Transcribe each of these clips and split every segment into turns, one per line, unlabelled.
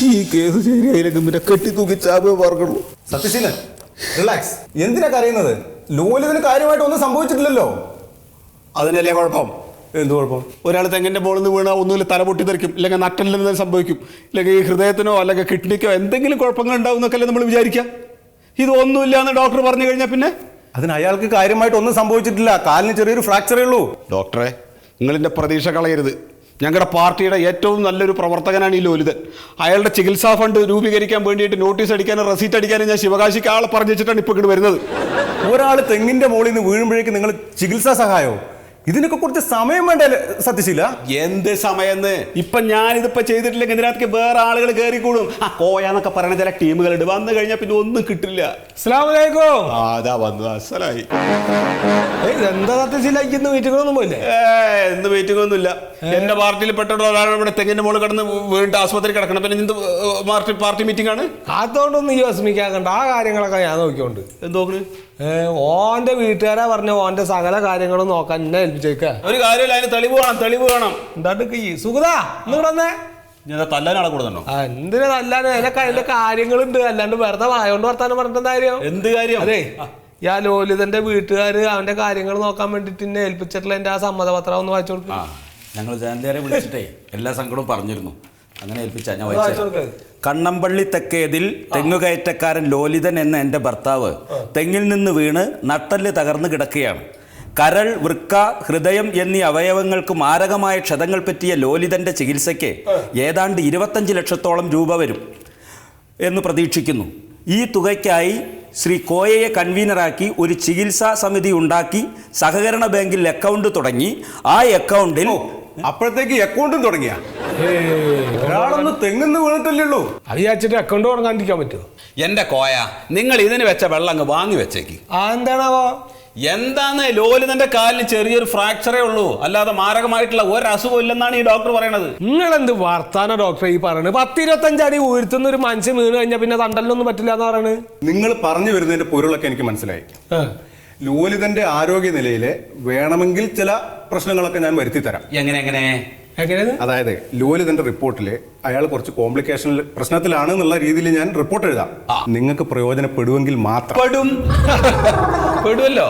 ഈ കേസ് ശരിയായില്ലെങ്കിൽ പിന്നെ കെട്ടി തൂക്കി ചാപ പറക്കുള്ളൂ.
സത്യശീലൻ, റിലാക്സ്. എന്തിനാ കരയുന്നത്? ലോലിതിന് കാര്യമായിട്ട് ഒന്നും സംഭവിച്ചിട്ടില്ലല്ലോ.
അതിനല്ലേ കുഴപ്പം?
എന്ത് കുഴപ്പം?
ഒരാൾ തെങ്ങിന്റെ മുകളിൽ നിന്ന് വീണാൽ ഒന്നുമില്ല തല പൊട്ടിത്തെറിക്കും, ഇല്ലെങ്കിൽ നട്ടലിൽ നിന്ന് സംഭവിക്കും, ഇല്ലെങ്കിൽ ഈ ഹൃദയത്തിനോ അല്ലെങ്കിൽ കിഡ്നിക്കോ എന്തെങ്കിലും കുഴപ്പങ്ങൾ ഉണ്ടാവും എന്നൊക്കെയല്ലേ നമ്മൾ വിചാരിക്കാം. ഇതൊന്നുമില്ല എന്ന് ഡോക്ടർ പറഞ്ഞു കഴിഞ്ഞാൽ പിന്നെ
അതിന് അയാൾക്ക് കാര്യമായിട്ട് ഒന്നും സംഭവിച്ചിട്ടില്ല. കാലിന് ചെറിയൊരു ഫ്രാക്ചറേ ഉള്ളൂ.
ഡോക്ടറെ, നിങ്ങളിൻ്റെ പ്രതീക്ഷ കളയരുത്. ഞങ്ങളുടെ പാർട്ടിയുടെ ഏറ്റവും നല്ലൊരു പ്രവർത്തകനാണ് ഈ ലോലിതൻ. അയാളുടെ ചികിത്സാ ഫണ്ട് രൂപീകരിക്കാൻ വേണ്ടിയിട്ട് നോട്ടീസ് അടിക്കാനും റെസീറ്റ് അടിക്കാനും ഞാൻ ശിവകാശിക്ക് ആളെ പറഞ്ഞു വെച്ചിട്ടാണ് ഇപ്പോൾ ഇങ്ങോട്ട് വരുന്നത്.
ഒരാൾ തെങ്ങിന്റെ മുകളിൽ നിന്ന് വീഴുമ്പോഴേക്ക് നിങ്ങൾ ചികിത്സാ സഹായമോ? ഇതിനൊക്കെ കുറച്ച് സമയം വേണ്ടേ സത്യശീല?
എന്ത് സമയന്ന്? ഇപ്പം ഞാനിതിപ്പോൾ ചെയ്തിട്ടില്ലെങ്കിൽ ഇതിനകത്ത് വേറെ ആളുകൾ കയറിക്കൂടും. ആ കോയാന്നൊക്കെ പറയുന്ന ചില ടീമുകളുണ്ട്, വന്നു കഴിഞ്ഞാൽ പിന്നെ ഒന്നും കിട്ടില്ല. അതാ വന്നു. അസലായി.
എന്താ സത്യശീല, ഇന്ന് മീറ്റിംഗൊന്നും പോയില്ലേ?
എന്ത് മീറ്റിംഗ് ഒന്നുമില്ല. എന്റെ പാർട്ടിയിൽ പെട്ട ഒരാൾ ഇവിടെ തെങ്ങിന്റെ മുകളിൽ കിടന്ന് വീണ്ടും ആസ്പത്രി കിടക്കണം. പിന്നെ എന്ത് പാർട്ടി മീറ്റിംഗ് ആണ്?
അതുകൊണ്ടൊന്നും ഈ വിഷമിക്കാക്കണ്ട. ആ കാര്യങ്ങളൊക്കെ ഞാൻ നോക്കിയോണ്ട്.
എന്തോന്ന്?
ഓന്റെ വീട്ടുകാരാ പറഞ്ഞ ഓന്റെ സകല കാര്യങ്ങളും നോക്കാൻ എന്നെ ഏൽപ്പിച്ചേക്ക.
ഒരു കാര്യമില്ല, അതിന് തെളിവ് വേണം.
എന്താണ്ട് സുഗതാ ഇന്നിവിടെ
ഞാൻ തല്ലാനാളെ കൊടുക്കണോ?
എന്തിനാ തല്ലാന്? അതിനൊക്കെ അതിന്റെ കാര്യങ്ങളുണ്ട്. അല്ലാണ്ട് വെറുതെ വായോണ്ട് വർത്താനം പറഞ്ഞിട്ട് കാര്യം.
എന്ത് കാര്യം?
അതെ, ഈ ലോലിതന്റെ വീട്ടുകാര് അവന്റെ കാര്യങ്ങൾ നോക്കാൻ വേണ്ടിട്ട് എന്നെ ഏൽപ്പിച്ചിട്ടുള്ള എന്റെ ആ സമ്മതപത്രം ഒന്ന് വായിച്ചു കൊടുക്കുക.
ഞങ്ങൾ ജയന്തേരെ വിളിച്ചിട്ടേ എല്ലാ സങ്കടവും പറഞ്ഞിരുന്നു. അങ്ങനെ ഏൽപ്പിച്ചാ ഞാൻ വായിച്ചു. കണ്ണമ്പള്ളി തെക്കേതിൽ തെങ്ങുകയറ്റക്കാരൻ ലോലിതൻ എന്ന എൻ്റെ ഭർത്താവ് തെങ്ങിൽ നിന്ന് വീണ് നട്ടല് തകർന്നു കിടക്കുകയാണ്. കരൾ, വൃക്ക, ഹൃദയം എന്നീ അവയവങ്ങൾക്ക് മാരകമായ ക്ഷതങ്ങൾ പറ്റിയ ലോലിതന്റെ ചികിത്സയ്ക്ക് ഏതാണ്ട് 25 ലക്ഷത്തോളം രൂപ വരും എന്ന് പ്രതീക്ഷിക്കുന്നു. ഈ തുകയ്ക്കായി ശ്രീ കോയയെ കൺവീനറാക്കി ഒരു ചികിത്സാ സമിതി ഉണ്ടാക്കി സഹകരണ ബാങ്കിൽ അക്കൗണ്ട് തുടങ്ങി. ആ അക്കൗണ്ടിൽ
അപ്പോഴത്തേക്ക് അക്കൗണ്ടും തുടങ്ങിയ ഒരാളൊന്ന് തെങ്ങുന്ന് വീണിട്ടില്ലല്ലോ.
അത് വിചാരിച്ചിട്ട് അക്കൗണ്ട് തുടങ്ങാണ്ടിരിക്കാൻ പറ്റുമോ?
എന്റെ കോയ, നിങ്ങൾ ഇതിന് വെച്ച വെള്ളം അങ്ങ് വാങ്ങി വെച്ചേക്ക്.
എന്താണാവോ?
എന്താന്ന്, ലോലിതന്റെ കാലിന് ചെറിയൊരു ഫ്രാക്ചറേ ഉള്ളൂ, അല്ലാതെ മാരകമായിട്ടുള്ള ഒരു അസുഖം ഇല്ലെന്നാണ് ഈ ഡോക്ടർ പറയണത്.
നിങ്ങളെന്ത് വർത്താന ഡോക്ടർ ഈ പറയണത്? 10-25 അടി ഉയർത്തുന്ന ഒരു മനുഷ്യൻ വീണ് കഴിഞ്ഞാൽ പിന്നെ തണ്ടലിനൊന്നും പറ്റില്ല എന്ന് പറയണത്.
നിങ്ങൾ പറഞ്ഞു വരുന്നതിന്റെ പൊരുളൊക്കെ എനിക്ക് മനസ്സിലായി. ലോലിതന്റെ ആരോഗ്യനിലയിലെ വേണമെങ്കിൽ ചില പ്രശ്നങ്ങളൊക്കെ ഞാൻ വരുത്തി തരാം.
എങ്ങനെ?
അതായത് ലോലിതന്റെ റിപ്പോർട്ടില് അയാൾ കുറച്ച് കോംപ്ലിക്കേഷനിൽ പ്രശ്നത്തിലാണ് എന്നുള്ള രീതിയിൽ ഞാൻ റിപ്പോർട്ട് എഴുതാം. നിങ്ങൾക്ക് പ്രയോജനപ്പെടുമെങ്കിൽ മാത്രം.
പെടുമല്ലോ.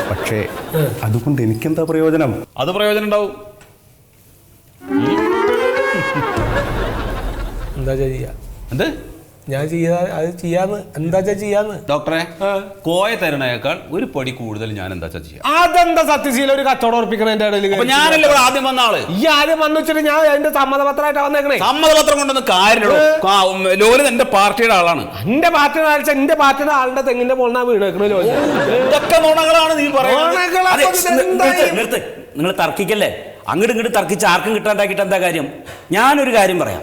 പക്ഷേ അതുകൊണ്ട് എനിക്കെന്താ പ്രയോജനം?
അത് പ്രയോജനം ഉണ്ടാവും.
എന്താ ചെയ്യാ?
എന്ത്
ഞാൻ എന്താ ചെയ്യാന്ന്
ഡോക്ടറെ, കോയ തരണേക്കാൾ ഒരു പടി കൂടുതൽ ഞാൻ എന്താ ചെയ്യാം?
അതെന്താ സത്യശീല ഒരു കച്ചവടം ഉറപ്പിക്കണ ഇടയിൽ?
ഞാനല്ലേ ഇവിടെ ആദ്യം വന്ന ആള്.
ഈ ആദ്യം വന്നു വെച്ചിട്ട് ഞാൻ എന്റെ സമ്മതപത്രമായിട്ടാ വന്നേക്കണേ.
സമ്മതപത്രം കൊണ്ടൊന്നും കാര്യമില്ല. ലോലിത് എന്റെ പാർട്ടിയുടെ ആളാണ്.
എന്റെ പാർട്ടിയുടെ ആൾ, എന്റെ പാർട്ടിയുടെ ആളുടെ തെങ്ങിന്റെ മുകളിൽ വീണേക്കണ ലോലി.
ഇതൊക്കെ നുണകളാണ് നീ പറയുന്നത്.
നിങ്ങൾ തർക്കിക്കല്ലേ? അങ്ങോട്ട് ഇങ്ങോട്ട് തർക്കിച്ച് ആർക്കും കിട്ടാണ്ടാക്കിയിട്ട് എന്താ കാര്യം? ഞാനൊരു കാര്യം പറയാം.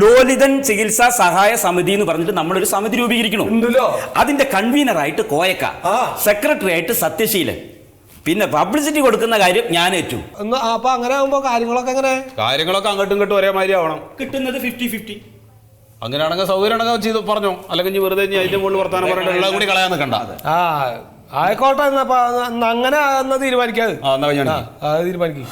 ലോലിതൻ ചികിത്സാ സഹായ സമിതി എന്ന് പറഞ്ഞിട്ട് നമ്മളൊരു സമിതി രൂപീകരിക്കണം. അതിന്റെ കൺവീനറായിട്ട് കോയക്ക, സെക്രട്ടറി ആയിട്ട് സത്യശീലൻ, പിന്നെ പബ്ലിസിറ്റി കൊടുക്കുന്ന കാര്യം ഞാൻ ഏറ്റു.
അപ്പൊ അങ്ങനെ ആകുമ്പോ കാര്യങ്ങളൊക്കെ
അങ്ങോട്ടും ഇങ്ങോട്ടും ഒരേ മാതിരി ആവണം.
കിട്ടുന്നത് 50-50.
അങ്ങനെയാണെങ്കിൽ സൗകര്യം ചെയ്ത് പറഞ്ഞോ, അല്ലെങ്കിൽ വെറുതെ അതിന്റെ മുകളിൽ വർത്താനം പറഞ്ഞിട്ട് എല്ലാം കൂടി കളയാൻ നിൽക്കണ്ട.
ആയിക്കോട്ടെ, അങ്ങനെ തീരുമാനിക്കാതെ തീരുമാനിക്കും.